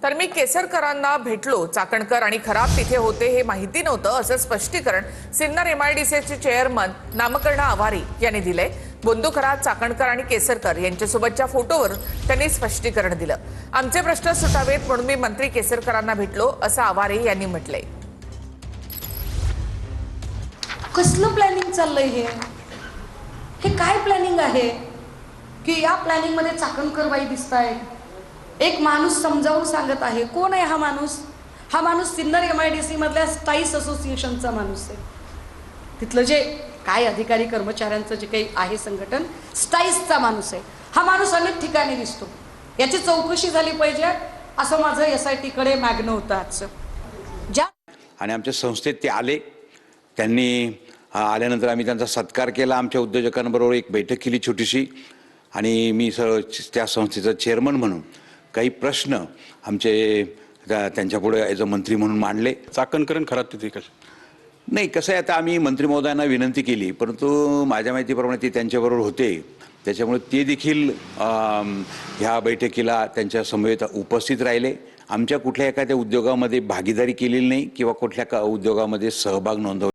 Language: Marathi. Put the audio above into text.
तर मी केसरकरांना भेटलो, चाकणकर आणि खराब तिथे होते हे माहिती नव्हतं असं स्पष्टीकरण सिन्नर एमआयडीसीचे चेअरमन नामकर्ण आवारी यांनी दिले। बोंदू खरात, चाकणकर आणि केसरकर यांच्यासोबतच्या फोटोवरून त्यांनी स्पष्टीकरण दिलं। आमचे प्रश्न सुटावेत म्हणून मी मंत्री केसरकरांना भेटलो असं आवारी यांनी म्हटलंय। कसलं प्लॅनिंग चाललंय हे काय प्लॅनिंग आहे की या प्लॅनिंग मध्ये चाकणकर बाई दिसताय? एक माणूस समजावून सांगत आहे। कोण आहे हा माणूस? हा माणूस सिन्नर एमआयडीसी मधल्या स्टाईस असोसिएशनचा माणूस आहे। तिथलं जे काय अधिकारी कर्मचाऱ्यांचं जे काही आहे संघटन, स्टाईसचा माणूस आहे। हा माणूस अनेक ठिकाणी दिसतो, याची चौकशी झाली पाहिजे असं माझं एसआयटी कडे मागणं होतं आजचं। ज्या आणि आमच्या संस्थेत ते आले, त्यांनी आल्यानंतर आम्ही त्यांचा सत्कार केला। आमच्या उद्योजकांबरोबर एक बैठक केली छोटीशी, आणि मी त्या संस्थेचा चेअरमन म्हणून काही प्रश्न आमचे त्यांच्यापुढे ॲज अ मंत्री म्हणून मांडले। चाकणकर खरात तिथे कसं नाही, कसं आहे, आता आम्ही मंत्री महोदयांना विनंती केली, परंतु माझ्या माहितीप्रमाणे ते त्यांच्याबरोबर होते, त्याच्यामुळे ते देखील ह्या बैठकीला त्यांच्या समवेत उपस्थित राहिले। आमच्या कुठल्या एखाद्या उद्योगामध्ये भागीदारी केलेली नाही किंवा कुठल्या उद्योगामध्ये सहभाग नोंदवला